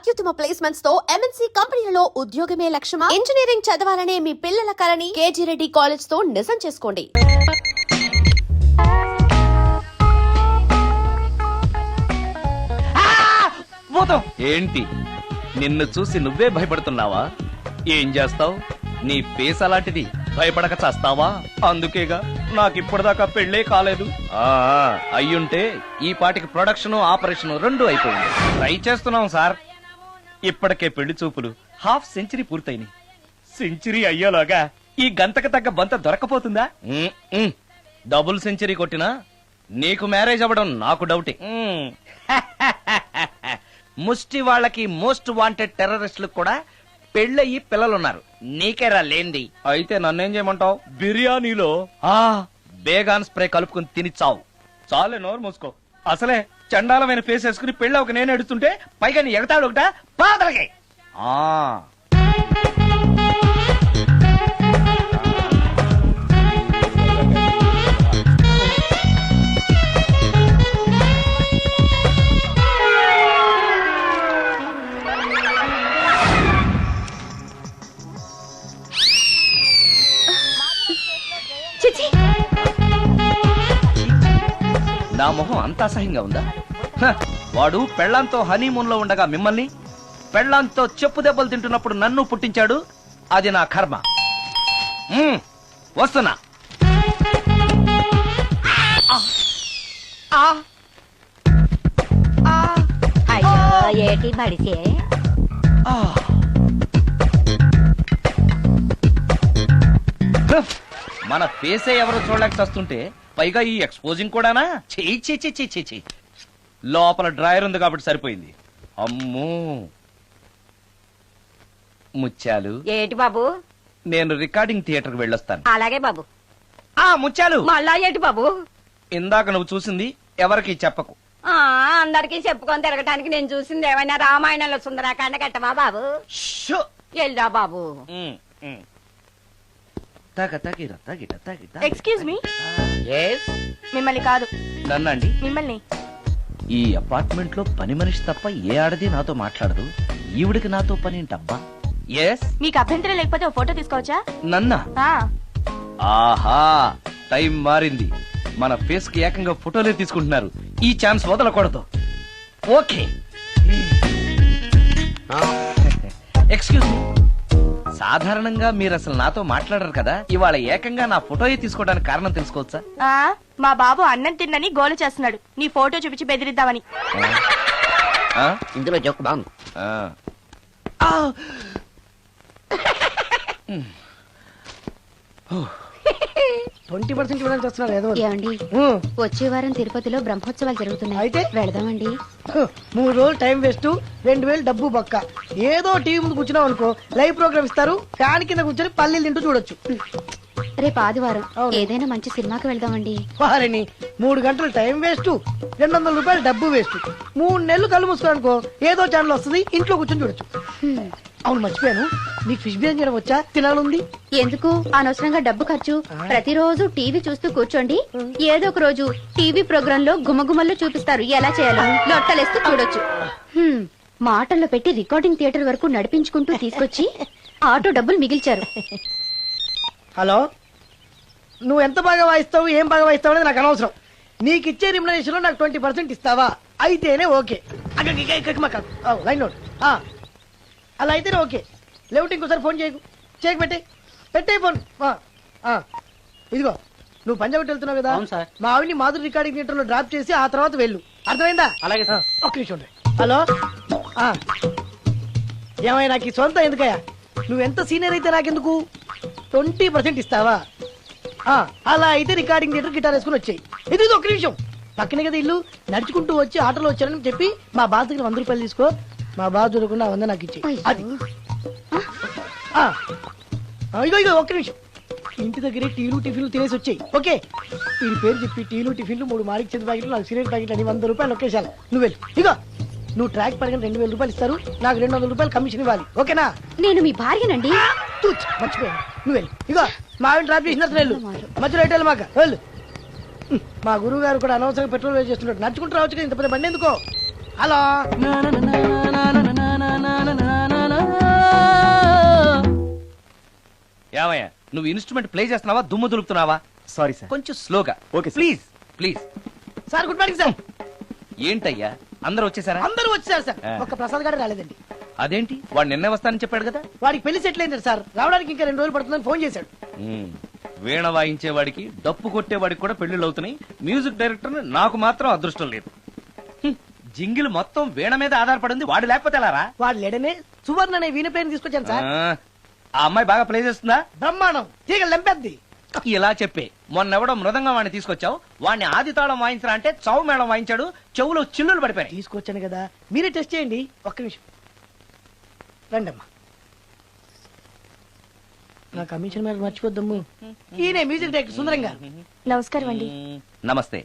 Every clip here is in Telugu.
అత్యుత్తమ ప్లేస్మెంట్స్ తో ఎంఎన్సీ కంపెనీలలో ఉద్యోగమే లక్ష్యమా? ఇంజనీరింగ్ చదవాలనే మీ పిల్లల కలని కేజీ రెడ్డి కాలేజ్ తో నిజం చేసుకోండి. ఏంటి నిన్ను చూసి నువ్వే భయపడుతున్నావా? ఏం చేస్తావ్? నీ ఫేస్ అలాంటిది, భయపడక చేస్తావా? అందుకేగా నాకిప్పటిదాకా పెళ్లే కాలేదు. అయ్యుంటే ఈ పాటికి ప్రొడక్షన్ ఆపరేషన్ రెండు అయిపోయింది. ట్రై చేస్తున్నాం సార్. ఇప్పటికే పెళ్లి చూపులు హాఫ్ సెంచరీ పూర్తయినాయి. సెంచరీ అయ్యేలాగా ఈ గంతకు తగ్గ బంత దొరకపోతుందా? డబుల్ సెంచరీ కొట్టినా నీకు మ్యారేజ్ అవ్వడం నాకు డౌటే. ముష్టి వాళ్ళకి మోస్ట్ వాంటెడ్ టెర్రరిస్టులకు కూడా పెళ్ళయి పిల్లలున్నారు. నీకేరా లేంది. అయితే నన్నేం చేయమంటావు? బిర్యానీలో బేగాన్ స్ప్రే కలుపుకుని తిని చావు. చాలే, నోరు మూసుకో. అసలే చండాలమైన ఫేస్ వేసుకుని పెళ్ళి ఒక నేను ఎడుతుంటే పైగా నీ ఎగతాడు ఒకట పాదలకే. నా మొహం అంత అసహ్యంగా ఉందా? వాడు పెళ్లాంతో హనీమూన్ లో ఉండగా మిమ్మల్ని, పెళ్లాంతో చెప్పు దెబ్బలు తింటున్నప్పుడు నన్ను పుట్టించాడు. అది నా కర్మ. వస్తున్నా. ఏటి బడిసే మన ఫేసే ఎవరో చూడలేక చస్తుంటే పైగా ఈ ఎక్స్పోజింగ్ కూడానా? చెయ్యి. లోపల డ్రాయర్ ఉంది కాబట్టి సరిపోయింది. అమ్మో ముత్యాలు. ఏటి బాబు? నేను రికార్డింగ్ థియేటర్ కి వెళ్ళొస్తాను. అలాగే బాబు. ముత్యాలు, మళ్ళా ఏటి బాబు? ఇందాక నువ్వు చూసింది ఎవరికి చెప్పకు. అందరికి చెప్పుకొని తిరగటానికి నేను చూసింది ఏమైనా రామాయణంలో సుందరాకాండ కట్టవా బాబు? ఎల్దా బాబు. Excuse me. మిమ్మల్ని కాదు. నన్నండి? మిమ్మల్ని. ఈ అపార్ట్మెంట్ లో పని మనిషి తప్ప ఏ ఆడది నాతో మాట్లాడదు. ఈవిడికి నాతో పని ఏంటబ్బా? ఎస్. మీకు అభ్యంతరం లేకపోతే ఓ ఫోటో తీసుకోవచ్చా? నన్నా? ఆహా, టైం మారింది. మన ఫేస్ కి ఏకంగా ఫోటోలే తీసుకుంటున్నారు. ఈ ఛాన్స్ వదలకూడదు. ఓకే. Excuse me. సాధారణంగా మీరు అసలు నాతో మాట్లాడరు కదా. ఇవాళ ఏకంగా నా ఫోటోయే తీసుకోవడానికి కారణం తెలుసుకోవచ్చా? మా బాబు అన్నం తిన్నని గోలు చేస్తున్నాడు. నీ ఫోటో చూపించి బెదిరిద్దామని. ఇందులో జోక్ బాగుంది. 20% ఇవ్వడానికి వస్తున్నారు ఏదో. ఏమండి, వచ్చే వారం తిరుపతిలో బ్రహ్మోత్సవాలు జరుగుతున్నాయి. అయితే వెళదామండి. 3 రోజులు టైం వేస్ట్, 2000 డబ్బు బొక్క. ఏదో టీవీ ముందు కూర్చున్నావు అనుకో, లైవ్ ప్రోగ్రామ్ ఇస్తారు. ఫ్యాన్ కింద కూర్చొని పల్లీలు తింటూ చూడొచ్చు. రేపు ఆదివారం ఏదైనా మంచి సినిమాకి వెళ్దామండి. వారిని 3 గంటలు టైం వేస్ట్, 200 రూపాయలు డబ్బు వేస్ట్. 3 నెలలు కళ్ళు మూసుకో అనుకో, ఏదో ఛానల్ వస్తుంది, ఇంట్లో కూర్చొని చూడొచ్చు. అవును, మర్చిపోయాను, నీకు ఫిష్ బిర్యానీ చేయడం వచ్చా? తినాలుంది. ఎందుకు అనవసరంగా డబ్బు ఖర్చు? ప్రతిరోజు టీవీ చూస్తూ కూర్చోండి. ఏదో ఒక రోజు టీవీ ప్రోగ్రామ్ లో గుమ్మగుమ్మల్లో చూపిస్తారు ఎలా చేయాలో. లొట్టలేస్తూ చూడొచ్చు. మాటల్లో పెట్టి రికార్డింగ్ థియేటర్ వరకు నడిపించుకుంటూ తీసుకొచ్చి ఆటో డబ్బులు మిగిల్చారు. హలో, నువ్వు ఎంత బాగా వాయిస్తావు, ఏం బాగా వాయిస్తావు అనేది నాకు అనవసరం. నీకు ఇచ్చే రిమ్యునరేషన్ లో నాకు 20% ఇస్తావా? అయితేనే ఓకే. Line note. అలా అయితేనే ఓకే. లేవుటి ఇంకోసారి ఫోన్ చేయకు పెట్టే ఫోన్. ఇదిగో, నువ్వు పంజాబ్ వెళ్తున్నావు కదా, మా ఆవిని మాధురి రికార్డింగ్ థియేటర్ లో డ్రాప్ చేసి ఆ తర్వాత వెళ్ళు. అర్థమైందా? అలాగే. ఒక్క నిమిషం. హలో, ఏమై నాకు ఈ సొంత ఎందుకయ్యా? నువ్వెంత సీనియర్ అయితే నాకెందుకు? 20% ఇస్తావా? అలా అయితే రికార్డింగ్ థియేటర్ గిటార్ వేసుకుని వచ్చాయి. ఇది ఒక్క నిమిషం. పక్కనే కదా ఇల్లు, నడుచుకుంటూ వచ్చి ఆటోలో వచ్చారని చెప్పి మా బాస్ దగ్గర 100 రూపాయలు తీసుకో. మా బాస్ దొరకకుండా 100 నాకు ఇచ్చి. అది ఇగో ఒక్క నిమిషం. ఇంటి దగ్గరే టీలు టిఫిన్లు తినేసి వచ్చాయి. ఓకే, వీడి పేరు చెప్పి టీలు టిఫిన్లు 3 మారికి చెంది ప్యాకెట్లు, 4 సిగరెట్ ప్యాకెట్లు అని 100 రూపాయలు ఒకేసారి. నువ్వు వెళ్ళు. ఇగో, నువ్వు ట్రాక్ పడగానే 2000 రూపాయలు ఇస్తారు. నాకు 200 రూపాయలు కమిషన్ ఇవ్వాలి. ఓకేనా? నేను మీ భార్యనండి. మర్చిపోయాను. నువ్వు వెళ్ళు. ఇగో, మా ఆవిడ డ్రాప్ చేసినట్టు వెళ్ళు. మధ్యలో ఎటు మాకు వెళ్ళు. మా గురువు గారు కూడా అనవసరంగా పెట్రోల్ వేస్ట్ చేస్తున్నాడు. నడుచుకుంటూ రావచ్చు కదా, ఇంత పెద్ద బండి ఎందుకో. హలో, ఏమయ్యా నువ్వు ఇన్స్ట్రుమెంట్ ప్లే చేస్తున్నావా దుమ్ము దులుపుతున్నావా? Sorry sir. కొంచెం స్లోగా. Okay sir. Please please. Sir good morning sir. ఏంటయ్యా అందరూ వచ్చేసారా? అందరూ వచ్చారు సార్, ఆ. ఒక్క ప్రసాద్ గారు రాలేదండి. అదేంటి వాడు నిన్నే వస్తానని చెప్పాడు కదా. వాడికి పెళ్లి సెటిల్ అయింది సార్, రావడానికి ఇంకా 2 రోజులు పడుతుందని ఫోన్ చేశాడు. వీణ వాయించేవాడికి డప్పు కొట్టేవాడికి కూడా పెళ్లిళ్ళు అవుతున్నాయి. మ్యూజిక్ డైరెక్టర్ నాకు మాత్రం అదృష్టం లేదు. జింగిల్ మొత్తం వీణ మీద ఆధారపడింది, వాడు లేకపోతే ఎలారా? వాడు లేడనే సువర్ణ అనే వీణ ప్లేయర్ తీసుకొచ్చాను సార్. ఆ అమ్మాయి బాగా ప్లే చేస్తుందా? బ్రహ్మాండం, తీగ లెంపెద్ది. ఇలా చెప్పే మొన్నెవడో మృదంగం వాడిని తీసుకొచ్చావు, వాడిని ఆది తాళం వాయించరా అంటే చౌ మేళం వాయించాడు, చెవులో చిల్లులు పడిపోయాయి. తీసుకొచ్చాను కదా, మీరే టెస్ట్ చేయండి. ఒక్క నిమిషం రండమ్మా. నా కమిషన్ మీద మర్చిపోద్దమ్ము. ఈయనే మ్యూజిక్ డైరెక్టర్ సుందరం గారు. నమస్కారం అండి. నమస్తే.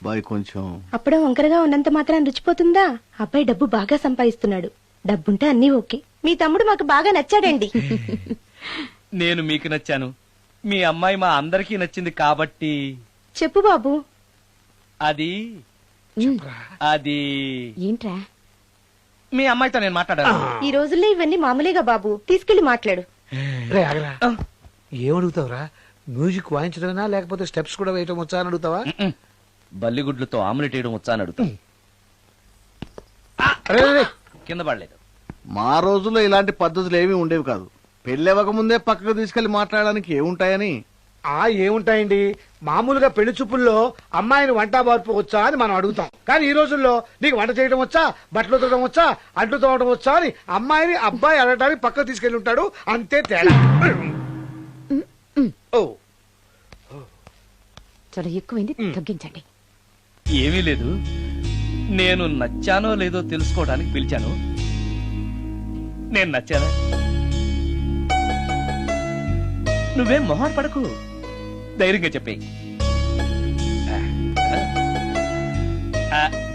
బాయ్ కొంచెం అప్పుడే వంకరగా ఉన్నంత మాత్రం రుచిపోతుందా? అబ్బాయి డబ్బు బాగా సంపాదిస్తున్నాడు. డబ్బుంటే అన్నీ ఓకే. మీ తమ్ముడు మాకు బాగా నచ్చాడండి. నేను మీకు నచ్చాను, మీ అమ్మాయి మా అందరికీ నచ్చింది కాబట్టి. చెప్పు బాబు. అది అది ఏంట్రా? మీ అమ్మాయితో నేను మాట్లాడాను. ఈ రోజుల్లో ఇవన్నీ మామూలుగా బాబు, తీసుకెళ్లి మాట్లాడు. రే ఆగరా, ఏమడుగుతావురా? మ్యూజిక్ వాయించడమేనా లేకపోతే స్టెప్స్ కూడా వేయటం వచ్చా అని అడుగుతావా? బల్లిగుడ్లతో ఆమ్లెట్ వేయడం వచ్చా అని అడుగుతా. రే, రే, రే. కింద పడలేదు. మా రోజుల్లో ఇలాంటి పద్ధతులు ఏమీ ఉండేవి కాదు. పెళ్ళివ్వక ముందే పక్కకు తీసుకెళ్లి మాట్లాడడానికి ఏముంటాయని. ఏముంటాయండి, మామూలుగా పెళ్లి చూపుల్లో అమ్మాయిని వంట బార్పు వచ్చా అని మనం అడుగుతాం. కానీ ఈ రోజుల్లో నీకు వంట చేయడం వచ్చా, బట్టలు ఉతకడం వచ్చా, అంట్లు తోవడం వచ్చా అని అమ్మాయిని అబ్బాయి అడగడానికి పక్కకు తీసుకెళ్లి ఉంటాడు. అంతే తేడా. ఓ చాలా ఎక్కువైంది, తగ్గించండి. ఏమీ లేదు, నేను నచ్చానో లేదో తెలుసుకోవడానికి పిలిచాను. నేను నచ్చానా? నువ్వేం మొహం పడకు, ధైర్యంగా చెప్పేయి.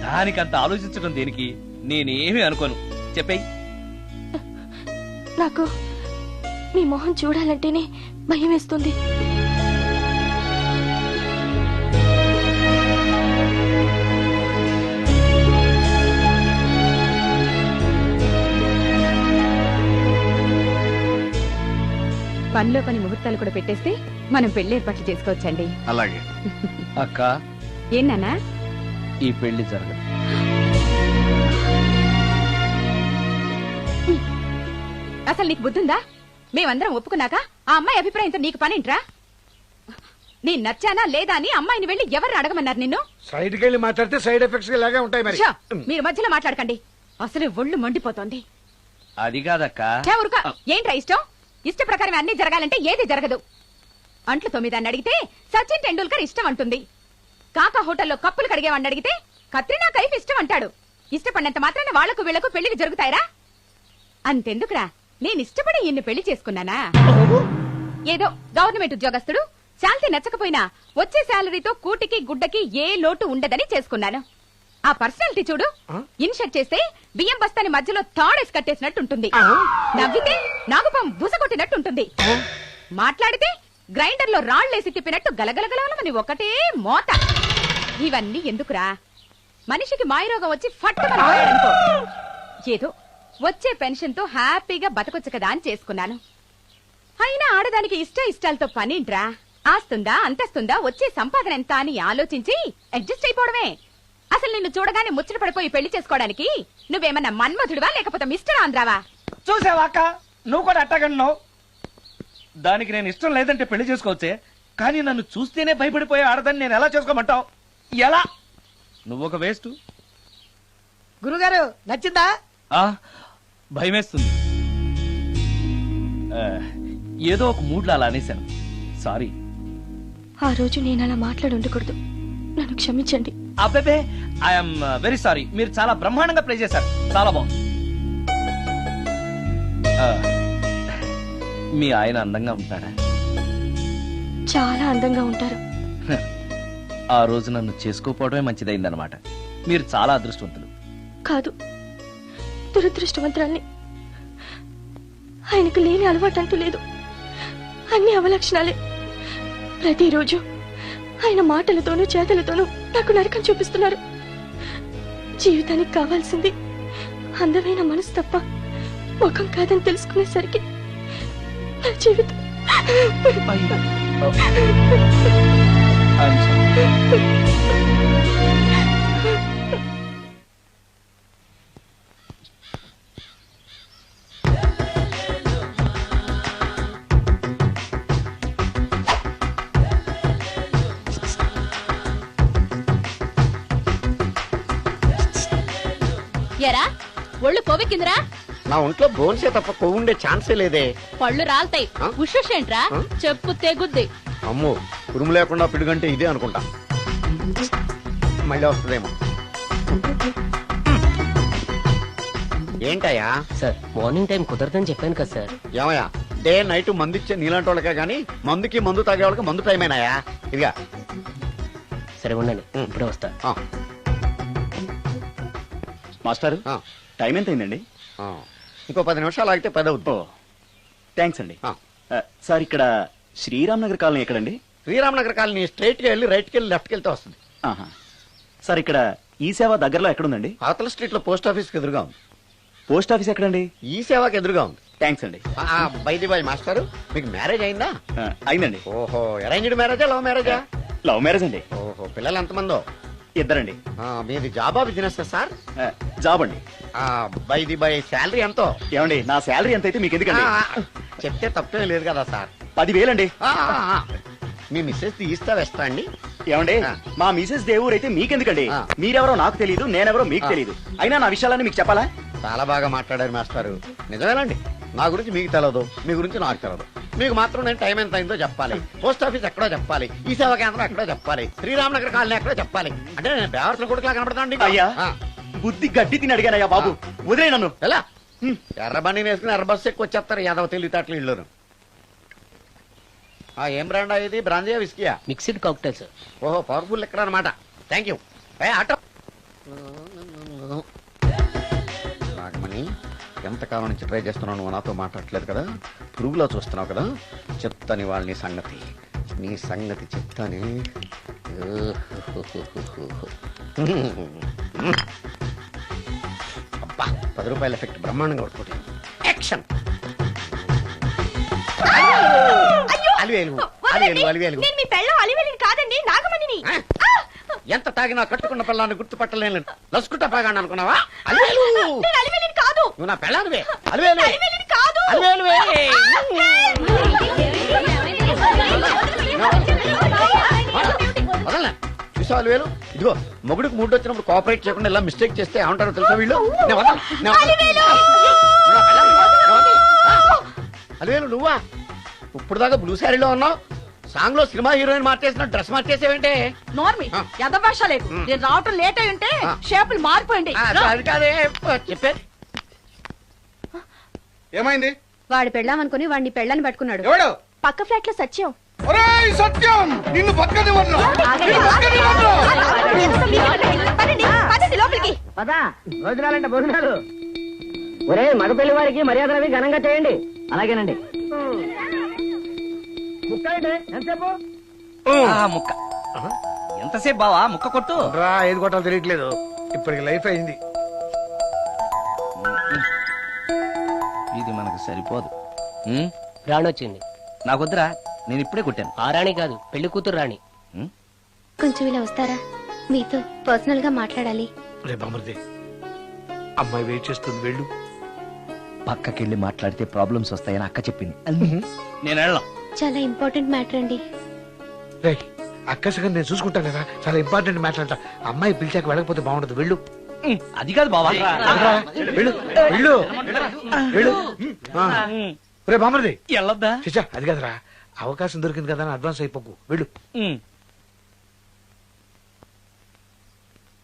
దానికంత ఆలోచించడం దేనికి? నేనేమీ అనుకోను, చెప్పేయి. నాకు మీ మొహం చూడాలంటేనే భయం వేస్తుంది. పనిలో పని ముహూర్తాలు కూడా పెట్టేస్తే మనం పెళ్లి ఏర్పాట్లు చేసుకోవచ్చండి. అలాగే అక్క, ఏనానా? ఈ పెళ్లి జరగదు. అసలు నీకు బుద్ధుందా? మేమందరం ఒప్పుకున్నాక ఆ అమ్మాయి అభిప్రాయంతో నీకు పనేంట్రా? నేను నచ్చానా లేదా అని అమ్మాయిని వెళ్ళి ఎవరు అడగమన్నారు నిన్ను? సైడ్కి వెళ్ళి మాట్లాడితే సైడ్ ఎఫెక్ట్స్ ఇలాగే ఉంటాయి మరి. ఛ! మీరు మధ్యలో మాట్లాడకండి, అసలు ఒళ్ళు మండిపోతోంది. అది కాదక్క. ఛ, ఊరుకో. ఏంట్రా ఇష్టం? ఇష్ట ప్రకారం అన్ని జరగాలంటే ఏది జరగదు. అంట్లు 9 అని అడిగితే సచిన్ టెండూల్కర్ ఇష్టం అంటుంది. కాకా హోటల్లో కప్పులు కడిగేవాడిని అడిగితే కత్రినా కైఫ్ ఇష్టం అంటాడు. ఇష్టపడినంత మాత్రాన వాళ్లకు వీళ్లకు పెళ్లికి జరుగుతాయరా? అంతెందుకురా, నేను ఇష్టపడి ఈయన్ని పెళ్లి చేసుకున్నానా? ఏదో గవర్నమెంట్ ఉద్యోగస్తుడు, శాలరీ నచ్చకపోయినా వచ్చే శాలరీతో కూటికి గుడ్డకి ఏ లోటు ఉండదని చేసుకున్నాను. ఆ పర్సనాలిటీ చూడు, ఇన్షర్ట్ చేస్తే బియ్యం బస్తాని మధ్యలో తాడేసి కట్టేసినట్టుంటుంది. నవ్వితే నాగుపం బుసకొట్టినట్టుంటుంది. మాట్లాడితే గ్రైండర్ లో రాళ్లేసి తిప్పినట్టు గలగలగలమని ఒకటే మోత. ఇవన్నీ ఎందుకురా? మనిషికి మాయరోగం వచ్చి ఫట్టుమని పోయాడనుకో, ఏదో వచ్చే పెన్షన్ తో హ్యాపీగా బతకొచ్చు కదా అని చేసుకున్నాను. అయినా ఆడదానికి ఇష్టాలతో పనింట్రా? ఆస్తుందా, అంతస్తుందా, వచ్చే సంపాదన ఎంత అని ఆలోచించి అడ్జస్ట్ అయిపోవడమే. అసలు నిన్ను చూడగానే ముచ్చట పడిపోయి పెళ్లి చేసుకోవడానికి నువ్వేమన్నా మన్మధుడివా లేకపోతే మిస్టర్ ఆంధ్రావా? చూసావా అక్క, నువ్వు కూడా అట్టగన్నావు. దానికి నేను ఇష్టం లేదంటే పెళ్లి చేసుకోవచ్చే, కానీ నన్ను చూస్తేనే భయపడిపోయే ఆడదని నేను ఎలా చేసుకోమంటావు? ఎలా? నువ్వు ఒక వేస్ట్. గురుగారు నచ్చిందా? భయమేస్తుంది. ఏదో ఒక మూడ్లో అలా అనేశాను, సారీ. ఆ రోజు నేను అలా మాట్లాడి ఉండకూడదు, నన్ను క్షమించండి. అబ్బే, ఐఎమ్ వెరీ సారీ. మీరు చాలా బ్రహ్మాండంగా ప్లే చేశారు, చాలా బాగుంది. మీ ఆయన అందంగా ఉంటాడా? చాలా అందంగా ఉంటారు. ఆ రోజు నన్ను చేసుకోపోవడమే మంచిదైందనమాట. మీరు చాలా అదృష్టవంతులు. కాదు, దురదృష్టవంతురాల్ని. ఆయనకు లేని అలవాటు అంటూ లేదు. అన్ని అవలక్షణాలే. ప్రతిరోజు ఆయన మాటలతోనూ చేతలతోనూ నాకు నరకం చూపిస్తున్నారు. జీవితానికి కావాల్సింది అందమైన మనసు తప్ప ముఖం కాదని తెలుసుకునేసరికి నా జీవితం ఎరా ఒళ్ళు కొవ్వెక్కిందిరా? నా ఒంట్లో బోన్సే తప్ప కొవ్వు ఉండే ఛాన్సే లేదే. పళ్ళు రాల్తాయి. ఆ? ఉషేంట్రా? ఆ? చెప్పు తెగుద్ది. అమ్మో, ఉరుము లేకుండా పిడుగంటే ఇదే అనుకుంటా. మళ్ళీ వస్తుందేమో. ఏంటయ్యా? సార్ మార్నింగ్ టైం కుదరదని చెప్పాను కదా సార్. ఏమయ్యా, డే నైట్ మందు ఇచ్చే నీలాంటి వాళ్ళకే గానీ మందుకి మందు తాగే వాళ్ళకి మందు టైమేనాయా? ఇదిగా సరే ఉండండి, ఇప్పుడే వస్తా. మాస్టర్, ఆ. టైం ఎంత అయిందండి? ఇంకో 10 నిమిషాలు ఆగితే 10 అవుతుంది. థ్యాంక్స్ అండి. సార్, ఇక్కడ శ్రీరామ్ నగర్ కాలనీ ఎక్కడండి? శ్రీరామ్ నగర్ కాలనీ స్ట్రైట్ గా వెళ్ళి రైట్ కి వెళ్ళి లెఫ్ట్ కి వెళ్తే వస్తుంది. సార్, ఇక్కడ ఈ సేవ దగ్గరలో ఎక్కడుందండి? అవతల స్ట్రీట్ లో పోస్ట్ ఆఫీస్ కి ఎదురుగా ఉంది. పోస్ట్ ఆఫీస్ ఎక్కడండి? ఈ సేవకి ఎదురుగా ఉంది. థ్యాంక్స్ అండి. బైది బాయ్ మాస్టర్, మీకు మ్యారేజ్ అయిందా? అయిందండి. ఓహో, అరేంజ్డ్ మ్యారేజా లవ్ మ్యారేజా? లవ్ మ్యారేజ్ అండి. ఓహో, పిల్లలు ఎంతమందో? ఇద్దరండి. మీది జాబా బిజినెస్ సార్? జాబ్ అండి. బైది బై శాలరీ ఎంతో? ఏమండి, నా శాలరీ ఎంత అయితే మీకు ఎందుకండి? చెప్తే తప్పేం లేదు కదా సార్. 10,000 అండి. మీ మిస్సెస్ తీస్తా వేస్తా అండి. ఏమండి, మా మిసెస్ దేవూర్ అయితే మీకెందుకండి? మీరెవరో నాకు తెలియదు, నేనెవరో మీకు తెలియదు. అయినా నా విషయాలని మీకు చెప్పాలా? చాలా బాగా మాట్లాడారు మాస్టారు. నిజమేనండి, నా గురించి మీకు తెలదు, మీ గురించి నాకు తెలదు. మీకు మాత్రం నేను టైం ఎంత అయిందో చెప్పాలి, పోస్ట్ ఆఫీస్ ఎక్కడో చెప్పాలి, ఈ సేవా కేంద్రం ఎక్కడో చెప్పాలి, శ్రీరామ్ నగర్ కాలనీ ఎక్కడో చెప్పాలి. అంటే నేను బేవర్సల కొడుకులా కనపడతాను. అయ్యా, బుద్ధి గడ్డి తిని అడిగానయ్యా బాబు, వదిలే నన్ను. ఎలా ఎర్ర బండి వేసుకుని ఎర్ర బస్సు ఎక్కువ వచ్చేస్తారు యాదవ తెలివితేటలు ఇళ్ళను. ఏం బ్రాండ్ ఇది? బ్రాంజియా విస్కియా? Mixed cocktail sir. ఓహో, పవర్ఫుల్ ఎక్కడ అనమాట. Thank you. ఆటో నాగమణి, ఎంతకాలం నుంచి ట్రై చేస్తున్నావు, నువ్వు నాతో మాట్లాడట్లేదు కదా, పురుగులో చూస్తున్నావు కదా, చెప్తాని వాళ్ళ సంగతి, నీ సంగతి చెప్తాని. అబ్బా, 10 రూపాయల ఎఫెక్ట్ బ్రహ్మాండంగా కొట్టుకోండి. యాక్షన్. అలివేలు అలివేలు అలివేలు. నేను మీ పెళ్ళం అలివేలిని కాదండి, నాగమణిని. ఎంత తాగినా కట్టుకున్న పిల్లాన్ని గుర్తుపట్టలేను. లసుకుంటా పాగాను అనుకున్నావా? అలివేలు, నేను అలివేలిని కాదు. నువ్వు నా పెళ్ళానివే. అలివేలు అలివేలిని కాదు. అలివేలువే. వదలనా? చూసావా అలివేలు? ఇదిగో, మొగుడికి మూడు వచ్చినప్పుడు కోఆపరేట్ చేయకుండా ఇలా మిస్టేక్ చేస్తే ఏమంటారో తెలుసా వీళ్ళు? అలివేలు, నువ్వా? ఇప్పుడు దాకా బ్లూ శారీలో ఉన్నావు, సాంగ్ లో సినిమా హీరోయిన్ మార్చేసిన డ్రెస్ మార్చేసేవంటే? నోర్మి ఎదభాష లేదు. నేను రావటం లేట్ అయి ఉంటే షేపులు మారిపోయింది. అది కాదే చెప్పేది. ఏమైంది? వాడు పెళ్ళామనుకుని వాడిని పెళ్ళని పట్టుకున్నాడు. ఎవడు? పక్క ఫ్లాట్ లో సత్యం. ఒరేయ్ సత్యం, నిన్ను బతకనివ్వను. పదండి లోపలికి. పదా భోజనాలంటే భోజనాలు. ఒరే, మగ పెళ్లి వారికి మర్యాదలవి ఘనంగా చేయండి. అలాగేనండి. ముక్క ఎంతసేపు బావా? ముక్క కొట్టు. ఏది కొట్టాలో తెలియట్లేదు, ఇప్పటికి లైఫ్ అయింది. ఇది మనకు సరిపోదు. రాణొచ్చింది. నాకొద్దురా, నేను ఇప్పుడే కొట్టాను. ఆ రాణి కాదు, పెళ్లి కూతురు రాణి. కొంచెం ఇలా వస్తారా? మీతో పర్సనల్ గా మాట్లాడాలి. రే బామర్ది, అమ్మాయి వెయిట్ చేస్తుంది, వెళ్ళు. పక్కకెళ్ళి మాట్లాడితే ప్రాబ్లమ్స్ వస్తాయని అక్క చెప్పింది. నేను వెళ్ళాం. చాలా ఇంపార్టెంట్ మ్యాటర్ అండి. రే, అక్కసగా నేను చూసుకుంటాను కదా, చాలా ఇంపార్టెంట్ మ్యాటర్. అమ్మాయి పిలిచాక వెళ్ళకపోతే బాగుండదు, వెళ్ళు. అది కాదు బావా. వెళ్ళు వెళ్ళు వెళ్ళు. రే బామర్ది, వెళ్ళొద్దా? చిచ్చా, అది కాదురా, అవకాశం దొరికింది కదా అని అడ్వాన్స్ అయిపోకు, వెళ్ళు.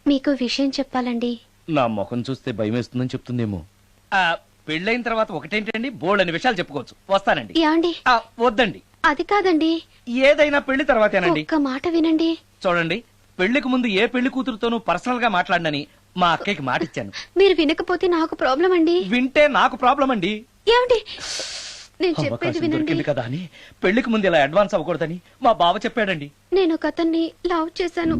మీకు విషయం చెప్పాలండి. నా ముఖం చూస్తే భయం వేస్తుందని చెప్తుందేమో. పెళ్ళైన తర్వాత ఒకటేంటండి బోల్డ్ అనే విషయాలు చెప్పుకోవచ్చు. వస్తానండి. యాండి వద్దండి, అది కాదండి, ఏదైనా పెళ్లి తర్వాతేనండి. ఒక్క మాట వినండి. చూడండి, పెళ్లికి ముందు ఏ పెళ్లి కూతురుతోనూ పర్సనల్ గా మాట్లాడనని మా అక్కకి మాట ఇచ్చాను. మీరు వినకపోతే నాకు ప్రాబ్లం అండి. వింటే నాకు ప్రాబ్లం అండి. ఏమండి, నేను చెప్పేది అవకాశం వినండి. దొరికింది కదా అని పెళ్లికి ముందు ఇలా అడ్వాన్స్ అవ్వకూడదని మా బావ చెప్పాడండి. నేను ఒక అతన్ని లవ్ చేశాను.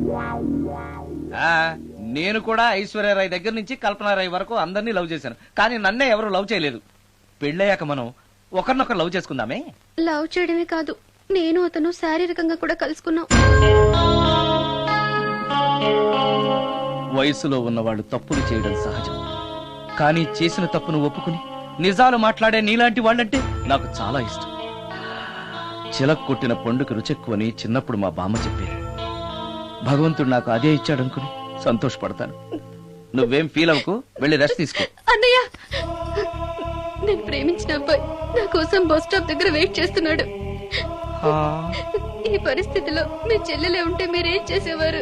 నేను కూడా ఐశ్వర్యరాయ్ దగ్గర నుంచి కల్పనారాయ్ వరకు అందరినీ లవ్ చేశాను, కానీ నన్నే ఎవరు లవ్ చేయలేదు. పెళ్ళయ్యాక మనం ఒకరినొకరు లవ్ చేసుకుందామే. లవ్ చేయడమే కాదు, నేను అతను శారీరకంగా కూడా కలుసుకున్నాం. వయసులో ఉన్నవాళ్ళు తప్పులు చేయడం సహజం, కానీ చేసిన తప్పును ఒప్పుకుని నిజాలు మాట్లాడే నీలాంటి వాళ్ళంటే నాకు చాలా ఇష్టం. చిలక కొట్టిన పండుగ రుచెక్కువని చిన్నప్పుడు మా బామ్మ చెప్పేది. భగవంతుడు నాకు అదే ఇచ్చాడనుకుని సంతోషపడతాను. నువ్వేం ఫీల్ అవ్వకు, వెళ్ళి రెస్ట్ తీసుకో. అన్నయ్య, నేను ప్రేమించిన అబ్బాయి నా కోసం బస్ స్టాప్ దగ్గర వెయిట్ చేస్తున్నాడు. ఈ పరిస్థితిలో మీ చెల్లెలే ఉంటే మీరేం చేసేవారు?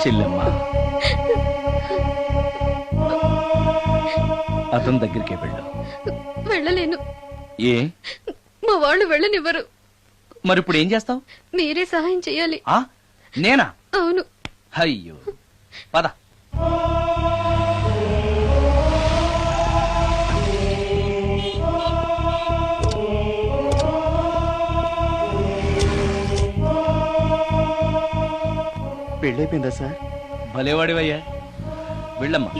చెల్లెమ్మ, అతని దగ్గరికే వెళ్ళు. వెళ్ళలేను. ఏ? మా వాళ్ళు వెళ్ళనివ్వరు. మరి ఇప్పుడు ఏం చేస్తావు? మీరే సహాయం చేయాలి. నేనా? అవును. అయ్యో, పద. పెళ్ళైపోయిందా సార్? భలేవాడివయ్యా, వెళ్ళమ్మా.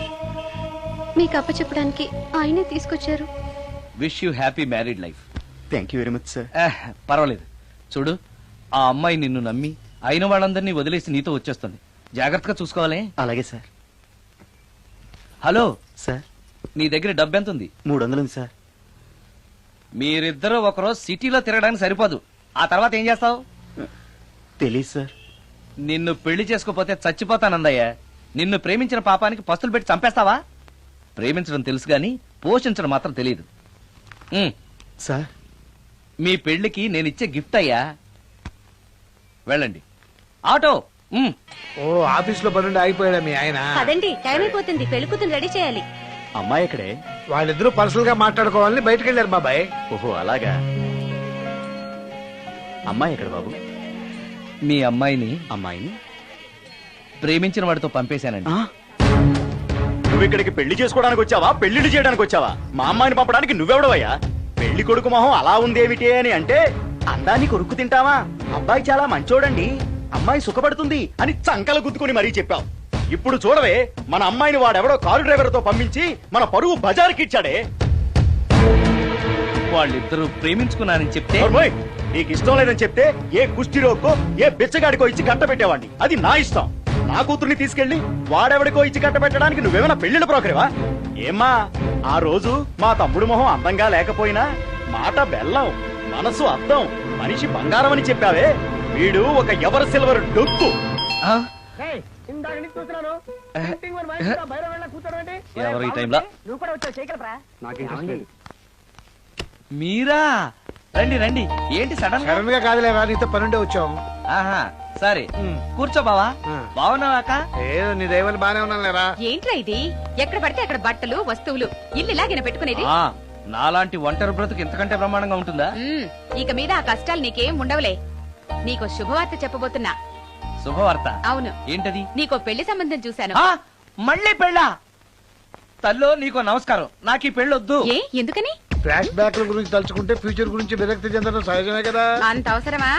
మీకు అప్పచెప్పడానికి ఆయనే తీసుకొచ్చారు. Wish you happy married life. Thank you very much sir. పర్వాలేదు. చూడు, ఆ అమ్మాయి నిన్ను నమ్మి అయిన వాళ్ళందరినీ వదిలేసి నీతో వచ్చేస్తుంది. జాగ్రత్తగా చూసుకోవాలి. అలాగే సార్. హలో సార్, నీ దగ్గర డబ్బు ఎంత ఉంది? 300 ఉంది సార్. మీరిద్దరూ ఒకరోజు సిటీలో తిరగడానికి సరిపోదు. ఆ తర్వాత ఏం చేస్తావు? తెలీదు సార్. నిన్ను పెళ్లి చేసుకోపోతే చచ్చిపోతానందయ్యా. నిన్ను ప్రేమించిన పాపానికి పస్తులు పెట్టి చంపేస్తావా? ప్రేమించడం తెలుసు గాని పోషించడం మాత్రం తెలియదు. సార్, మీ పెళ్లికి నేనిచ్చే గిఫ్ట్ అయ్యా. వెళ్ళండి. ఆటో. ఓ, ఆఫీస్ లో పనుండి ఆగిపోయాడా మీ ఆయన? అదండి, టైం అయిపోతుంది, పెళ్లి కూతురు రెడీ చేయాలి. అమ్మాయి ఎక్కడే? వాళ్ళిద్దరూ పర్సనల్ గా మాట్లాడుకోవాలని బయటకు వెళ్ళారు బాబాయ్. ఓహో, అలాగా. అమ్మాయి ఎక్కడ బాబు? మీ అమ్మాయిని అమ్మాయిని ప్రేమించిన వాడితో పంపేశానండి. నువ్వు ఇక్కడికి పెళ్లి చేసుకోవడానికి వచ్చావా, పెళ్లిళ్ళు చేయడానికి వచ్చావా? మా అమ్మాయిని పంపడానికి నువ్వెవడవయ్యా? పెళ్లి కొడుకు మొహం అలా ఉందేమిటి అని అంటే అందాన్ని కొరుక్కు తింటావా? అబ్బాయి చాలా మంచోడండి, అమ్మాయి సుఖపడుతుంది అని చంకలు గుద్దుకుని మరీ చెప్పావు. ఇప్పుడు చూడవే, మన అమ్మాయిని వాడెవడో కారు డ్రైవర్ తో పంపించి మన పరువు బజారుకి ఇచ్చాడే. వాళ్ళిద్దరూ ప్రేమించుకున్నారని చెప్తే నీకు ఇష్టం లేదని చెప్తే ఏ కుష్టిరోకో ఏ బిచ్చగాడికో ఇచ్చి కట్ట పెట్టేవాడిని. అది నా ఇష్టం. నా కూతుర్ని తీసుకెళ్లి వాడెవడికో ఇచ్చి కట్ట పెట్టడానికి నువ్వేమైనా పెళ్లిళ్ళ బ్రోకరేవా? ఏమ్మా, ఆ రోజు మా తమ్ముడు మొహం అందంగా లేకపోయినా మాట బెల్లం, మనసు అద్దం, మనిషి బంగారం అని చెప్పావే. వీడు ఒక ఎవరు సిల్వర్ డొక్కు. ఎవరు ఈ టైంలో? నువ్వు కూడా వచ్చావు, చేయగలరా? మీరా? రండి రండి. ఏంటి సడన్ సడన్ గా కాదులేవా, నీతో పనుండే వచ్చాం. ఆహా, సరే కూర్చో బావా. బావున్నావాక? ఏదో నీ దైవాలు బానే ఉన్నాను లేరా. ఏంట్రా ఇది? ఎక్కడ పడితే అక్కడ బట్టలు వస్తువులు ఇల్లు ఇలాగిన పెట్టుకునేది. నాలాంటి ఒంటరి బ్రతుకు ఇంతకంటే బ్రహ్మాండంగా ఉంటుందా? ఇక మీద ఆ కష్టాలు నీకేం ఉండవులే. నీకో శుభవార్త చెప్పబోతున్నా. శుభవార్త? అవును. ఏంటది? నీకో పెళ్లి సంబంధం చూశాను. మళ్ళీ పెళ్ళా? తల్లో నీకో నమస్కారం, నాకు ఈ పెళ్ళొద్దు. ఏ, ఎందుకని? ఫ్లాష్ బ్యాక్ గురించి తలుచుకుంటే ఫ్యూచర్ గురించి విరక్తి చెందడం సహజమే కదా. అంత అవసరమా?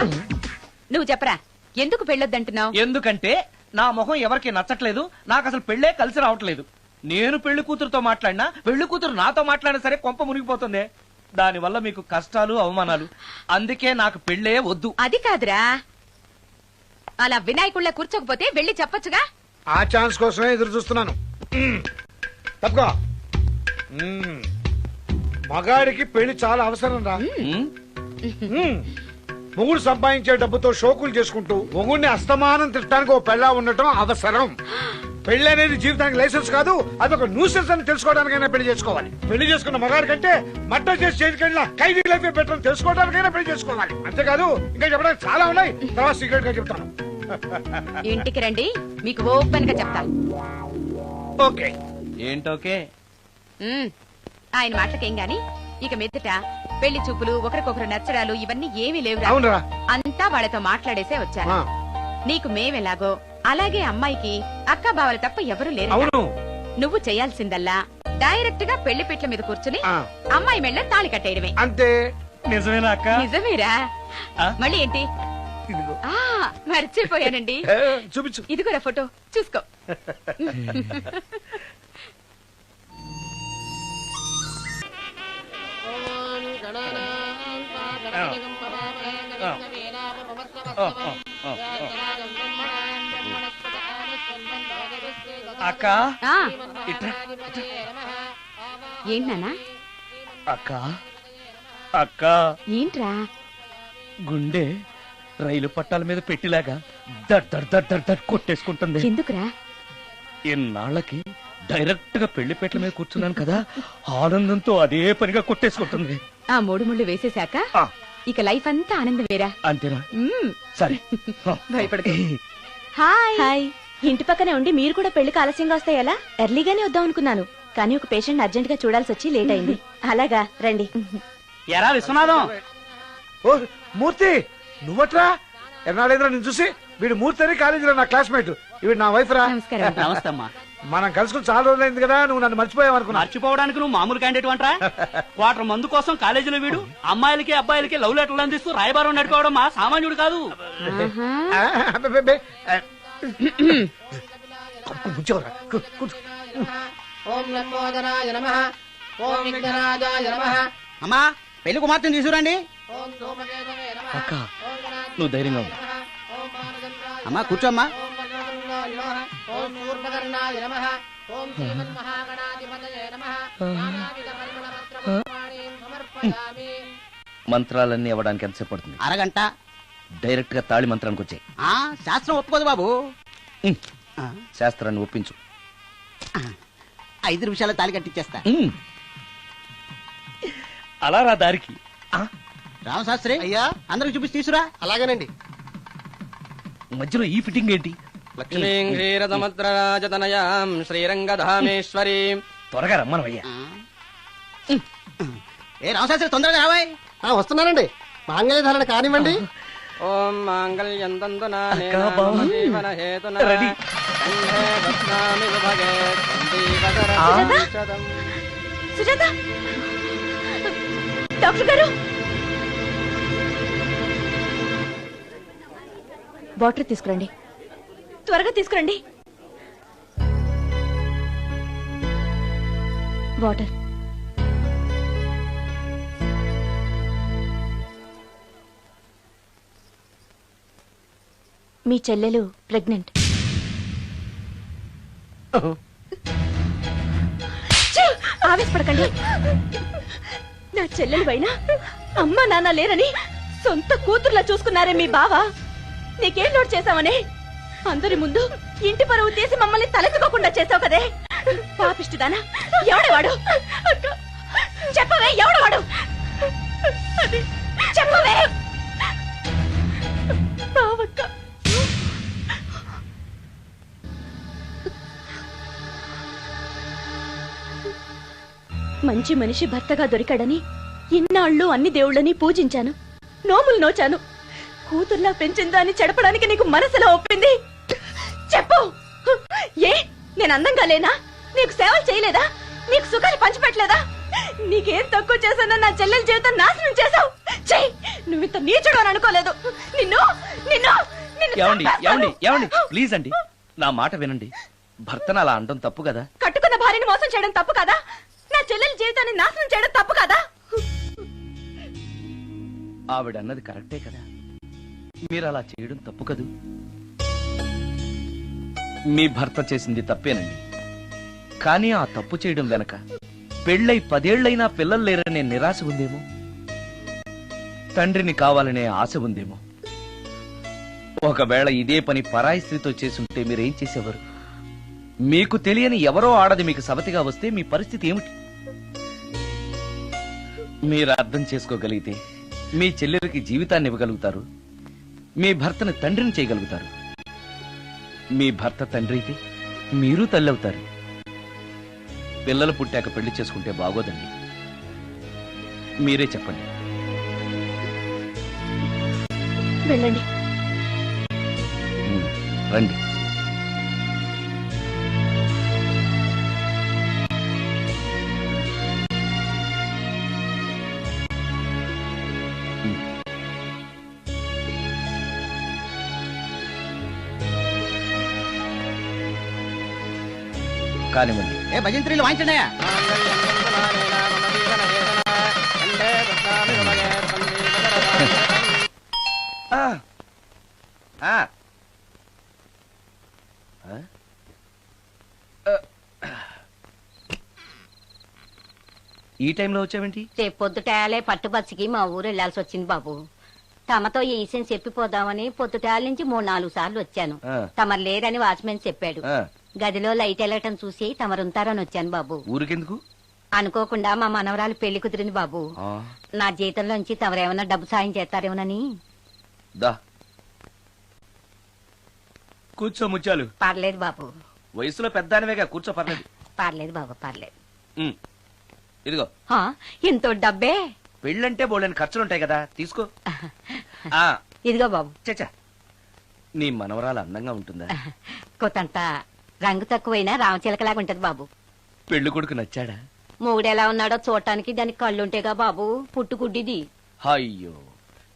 నువ్వు చెప్పరా, ఎందుకు పెళ్ళొద్దంటున్నావు? ఎందుకంటే నా మొహం ఎవరికి నచ్చట్లేదు, నాకు అసలు పెళ్ళే కలిసి రావట్లేదు. నేను పెళ్లి కూతురుతో మాట్లాడినా, పెళ్లి కూతురు నాతో మాట్లాడినా సరే కొంప మునిగిపోతుంది. దానివల్ల మీకు కష్టాలు అవమానాలు. అందుకే నాకు పెళ్ళే వద్దు. అది కాదురా, అలా వినాయకుళ్ళ కూర్చోకపోతే వెళ్ళి చెప్పొచ్చుగా. ఆ ఛాన్స్ కోసమే ఎదురు చూస్తున్నాను. తప్పుకో. మగాడికి పెళ్లి చాలా అవసరం రా. మొగుడు సంపాదించే డబ్బుతో షోకులు చేసుకుంటూ మొగుడిని అస్తమానం తిట్టడానికి ఓ పెళ్ళా ఉండటం అవసరం. పెళ్లి అనేది జీవితానికి లైసెన్స్ కాదు, అదొక న్యూసెన్స్ అని తెలుసుకోవడానికైనా పెళ్లి చేసుకోవాలి. పెళ్లి చేసుకున్న మగాడి కంటే మట్ట చేసి చేతికెళ్ళిన ఖైదీ లైఫ్ బెటర్ అని తెలుసుకోవడానికైనా పెళ్లి చేసుకోవాలి. అంతేకాదు ఇంకా చెప్పడానికి చాలా ఉన్నాయి, తర్వాత సీక్రెట్ గా చెప్తాను. ఇంటికి రండి, మీకు ఓపెన్ గా చెప్తాను. ఓకే, ఏంటోకే ఆయన మాటలకేం గాని ఇక మీదట పెళ్లి చూపులు ఒకరికొకరు నచ్చడాలు ఇవన్నీ ఏమీ లేవురా. అవునరా అంతా వాళ్ళతో మాట్లాడేసే వచ్చారు. ఆ, నీకు మేమెలాగో అలాగే అమ్మాయికి అక్క బావలు తప్ప ఎవరూ లేరు. అవును నువ్వు చేయాల్సిందల్లా డైరెక్ట్ గా పెళ్లి పెట్ల మీద కూర్చుని ఆ. అమ్మాయి మెళ్ళ తాళి కట్టేయడమే. అంతే. నిజమేనా అక్క? నిజమేరా. ఆ? మళ్ళీ ఏంటి? ఇదిగో. ఆ మర్చిపోయానండి. ఏ, చూపించు. ఇదిగోరా ఫోటో చూసుకో. అక్క ఆ, ఇట్రా. ఏంటన్నా? అక్క అక్క ఏంట్రా? గుండె రైలు పట్టాల మీద పెట్టిలాగా దడ్ దడ్ దడ్ దడ్ దడ్ కొట్టేసుకుంటుంది. ఎందుకురా? ఇన్నాళ్ళకి డైరెక్ట్ గా పెళ్లి పెట్టల మీద కూర్చున్నాను కదా, ఆనందంతో అదే పనిగా కొట్టేసుకుంటుంది. ఆ 3 ముళ్ళు వేసేశాక ఆ. ఇక లైఫ్ అంతా ఆనందం వేరా. అంతేనా? మ్మ్. సరే. భయపడకు. Hi hi. ఇంటి పక్కనే ఉండి మీరు కూడా పెళ్లికి ఆలస్యంగా వస్తే ఎలా? ఎర్లీగానే వద్దాం అనుకున్నాను, కానీ ఒక పేషెంట్ అర్జెంట్ గా చూడాల్సి వచ్చి లేట్ అయింది. అలాగా రండి. ఎరా విశ్వనాథం, ఓ మూర్తి నువ్వట్రా? ఎన్నాళ్ళైందిరా నేను చూసి? వీడు మూర్తి అని కాలేజీలో నా క్లాస్మేట్, వీడు నా వైఫ్ రా. నమస్కారం. నమస్తే అమ్మా. మనం కలుసుకుని చాలా రోజులైంది కదా, నువ్వు నన్ను మర్చిపోయావు అనుకున్నా. మర్చిపోవడానికి నువ్వు మామూలు క్యాండిడేట్ అంటరా? క్వార్టర్ మందు కోసం కాలేజీలో వీడు అమ్మాయిలకి అబ్బాయిలకి లవ్ లెటర్లు అందిస్తూ రాయబారం నడుకోవడం మా సామాన్యుడు కాదు. ఆ, అబ్బే, అబ్బే, ఆ. కూర్చోరా, కూర్చో. అమ్మా పెళ్లి కుమార్తెను తీసుకురండి. అక్క నువ్వు ధైర్యంగా ఉండు. అమ్మా కూర్చోమ్మా. మంత్రాలన్నీ అవ్వడానికి ఎంతసేపు పడుతుంది? అరగంట. డైరెక్ట్ గా తాళి మంత్రానికి వచ్చాయి. శాస్త్రం ఒప్పుకోదు బాబు. శాస్త్రాన్ని ఒప్పించు. 5 నిమిషాలు తాళి కట్టించేస్తా. అలా రా దారికి. రామశాస్త్రి అయ్యా అందరికి చూపించి తీసురా. అలాగేనండి. మధ్యలో ఈ ఫిట్టింగ్ ఏంటి? లక్ష్మీం క్షీరసముద్రరాజతనయాం శ్రీరంగధామేశ్వరీం. త్వరగా రమ్మనవయ్యా. ఏ రామశాస్త్రి తొందరగా రావాయ్. వస్తున్నానండి. మాంగళ్యధారణ కానివ్వండి. ఓం మాంగళ్యం తంతునా అక్కా, బావ. జీవన హేతునా రెడీ. కంఠే బధ్నామి విభగే సుజాత? సుజాత డాక్టర్ గారు, వాటర్ తీసుకురండి. త్వరగా తీసుకురండి. వాటర్. మీ చెల్లెలు ప్రెగ్నెంట్. ఆవేశపడకండి. నా చెల్లెలు పైన అమ్మ నాన్న లేరని సొంత కూతుర్లా చూసుకున్నారే మీ బావ. నీకేం లోటు చేశావనే అందరి ముందు ఇంటి పరువు తీసి మమ్మల్ని తలెత్తుకోకుండా చేసావు కదే. పాపిష్టిదానా, ఎవడేవాడు? చెప్పవే, ఎవడవాడు? చెప్పవే. బావక్క, మంచి మనిషి భర్తగా దొరికాడని ఇన్నాళ్ళు అన్ని దేవుళ్ళని పూజించాను, నోములు నోచాను. కూతుర్లా పెంచిందా అని చెడపడానికి నీకు మనసులో ఒప్పింది. చెప్పు, ఏ నేను అందంగా లేనా? నీకు సేవలు చేయలేదా? నీకు సుఖాలు పంచిపెట్టలేదా? నీకేం తక్కువ చేశానో నా చెల్లెల జీవితం నాశనం చేశావు. చెయ్యి, నువ్వు ఇంత నీచుడు అని అనుకోలేదు. నిన్ను నిన్ను ఏమండి ప్లీజ్ అండి, నా మాట వినండి. భర్తను అలా అనడం తప్పు కదా. కట్టుకున్న భార్యని మోసం చేయడం తప్పు కదా? నా చెల్లెల జీవితాన్ని నాశనం చేయడం తప్పు కదా? ఆవిడన్నది కరెక్టే కదా. మీరు అలా చేయడం తప్పు కదూ. మీ భర్త చేసింది తప్పేనండి. కానీ ఆ తప్పు చేయడం వెనక పెళ్ళై 10 ఏళ్లైనా పిల్లలు లేరనే నిరాశ ఉందేమో, తండ్రిని కావాలనే ఆశ ఉందేమో. ఒకవేళ ఇదే పని పరాయి స్త్రీతో చేసుంటే మీరేం చేసేవారు? మీకు తెలియని ఎవరో ఆడది మీకు సవతిగా వస్తే మీ పరిస్థితి ఏమిటి? మీరు అర్థం చేసుకోగలిగితే మీ చెల్లెలకి జీవితాన్ని ఇవ్వగలుగుతారు, మీ భర్తను తండ్రిని చేయగలుగుతారు. మీ భర్త తండ్రి అయితే మీరు తల్లి అవుతారు. పిల్లలు పుట్టాక పెళ్లి చేసుకుంటే బాగోదండి. మీరే చెప్పండి. వెళ్ళండి. రండి. కానివ్వండి. భజంత్రీలు వాయించండి. ఈ టైంలో వచ్చావేంటి? రేపు పొద్దుటాలే పట్టుబస్సుకి మా ఊరు వెళ్లాల్సి వచ్చింది బాబు. తమతో ఈ విషయం చెప్పిపోదామని పొద్దుటాల నుంచి 3-4 సార్లు వచ్చాను. తమరు లేరని వాచ్మెన్ చెప్పాడు. గదిలో లైట్ వెళ్ళటం చూసి తమరుంటారని వచ్చాను బాబు. ఊరికెందుకు? అనుకోకుండా మా మనవరాలు పెళ్లి కుదిరింది బాబు. నా జీతంలోంచి తమరేమన్నా డబ్బు సాయం చేస్తారేమోనని. దా కూర్చో ముత్యాలు. పర్లేదు బాబు. వయసులో పెద్దానివేగా, కూర్చో. పర్లేదు. పర్లేదు బాబు, పర్లేదు. ఇదిగో. ఇంతో డబ్బే. పెళ్ళంటే బోళ్ళని ఖర్చులుంటాయి కదా, తీసుకో. ఇదిగో బాబు. చచ్చా, నీ మనవరాలు అందంగా ఉంటుందా? కొత్తంత రంగు తక్కువైనా రామచిలకలాగా ఉంటది బాబు. పెళ్లి కొడుకు నచ్చాడా? మూడెలా ఉన్నాడో చూడటానికి దానికి కళ్ళుంటేగా బాబు, పుట్టుకుడ్డిది. అయ్యో,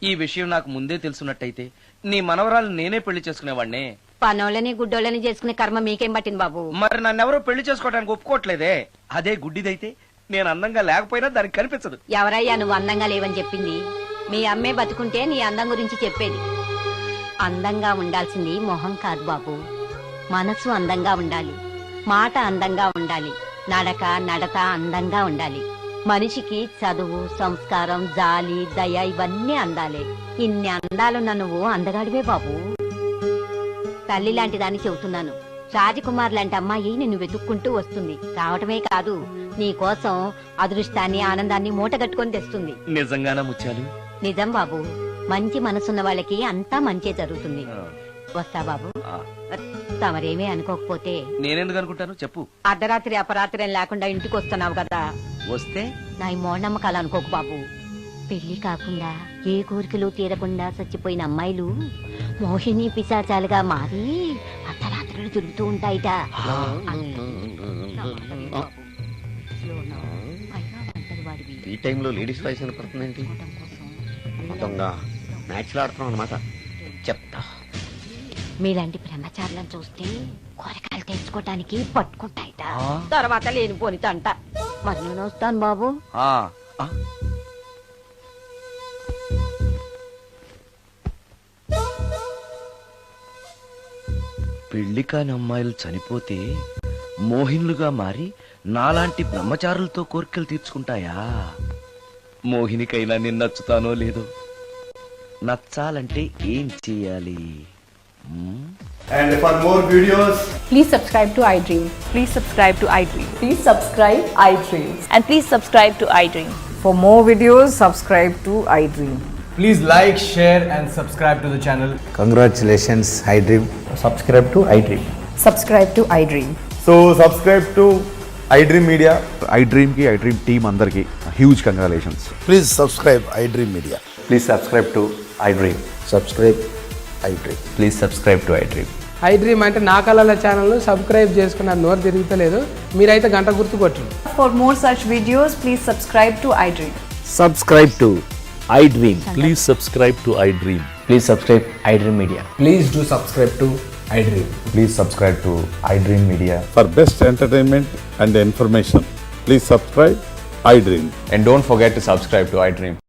ఈ విషయం నాకు ముందే తెలుసున్నట్టయితే నీ మనవరాలు నేనే పెళ్లి చేసుకునేవాడినే. పనోళ్ళని గుడ్డోళ్ళని చేసుకునే కర్మ మీకేం పట్టింది బాబు? మరి నన్నెవరో పెళ్లి చేసుకోవడానికి ఒప్పుకోవట్లేదే. అదే గుడ్డిదైతే నేను అందంగా లేకపోయినా దానికి కనిపించదు. ఎవరయ్యా నువ్వు అందంగా లేవని చెప్పింది? మీ అమ్మే బతుకుంటే నీ అందం గురించి చెప్పేది. అందంగా ఉండాల్సింది మొహం కాదు బాబు, మనసు అందంగా ఉండాలి, మాట అందంగా ఉండాలి, నడత అందంగా ఉండాలి. మనిషికి చదువు, సంస్కారం, జాలి, దయ ఇవన్నీ అందాలే. ఇన్ని అందాలున్న నువ్వు అందగాడివే బాబు. తల్లి లాంటి దాన్ని చెబుతున్నాను. రాజకుమార్ లాంటి అమ్మాయి నిన్ను వెతుక్కుంటూ వస్తుంది. రావటమే కాదు, నీ కోసం అదృష్టాన్ని, ఆనందాన్ని మూటగట్టుకొని తెస్తుంది. నిజంగానా ముత్యాలు? నిజం బాబు. మంచి మనసున్న వాళ్ళకి అంతా మంచే జరుగుతుంది. వస్తా బాబు. తమరేమీ అనుకోకపోతే. నేనెందుకు అనుకుంటాను చెప్పు. అర్ధరాత్రి అపరాత్రి లేకుండా ఇంటికి వస్తున్నావు కదా, వస్తే నా ఈ మూఢనమ్మకాలు అనుకోకు బాబు. పెళ్లి కాకుండా ఏ కోరికలు తీరకుండా చచ్చిపోయిన అమ్మాయిలు మోహిని పిశాచాలుగా మారి అర్ధరాత్రులు తిరుగుతూ ఉంటాయిట. ఈ టైంలో లేడీస్ వాయిస్ వినపడుతుందేంటి? మొత్తంగా మ్యాచ్లు ఆడుతున్నాం అనమాట. చెప్తా. మీలాంటి బ్రహ్మచారులను చూస్తే కోరికలు తెచ్చుకోవటానికి పట్టుకుంటాయిట. తర్వాత లేనిపోనితంట. మరి నేను వస్తాను బాబు. పెళ్లి కాని అమ్మాయిలు చనిపోతే మోహినులుగా మారి నాలాంటి బ్రహ్మచారులతో కోరికలు తీర్చుకుంటాయా? మోహినికైనా నేను నచ్చుతానో లేదో. నచ్చాలంటే ఏం చెయ్యాలి? And for more videos, please subscribe to iDream. Please subscribe to iDream. Please subscribe iDream. And please subscribe to iDream. For more videos, subscribe to iDream. please like, share and subscribe to the channel. Congratulations, iDream. Subscribe to iDream. Subscribe to iDream. So subscribe to iDream Media. iDream ki iDream team andarki huge congratulations. Please subscribe iDream Media. Please subscribe to iDream. Subscribe iDream. Please subscribe to iDream. iDream అంటే నా కళల ఛానల్ సబ్స్క్రైబ్ చేసుకున్న నోరు తిరుగుతలేదు. మీరైతే గంట గుర్తు కొట్టండి. For more such videos, please subscribe to iDream. Subscribe to iDream. Please subscribe to iDream. Please subscribe iDream Media. Please do subscribe to iDream. Please subscribe to iDream Media. For best entertainment and information, please subscribe iDream. And don't forget to subscribe to iDream.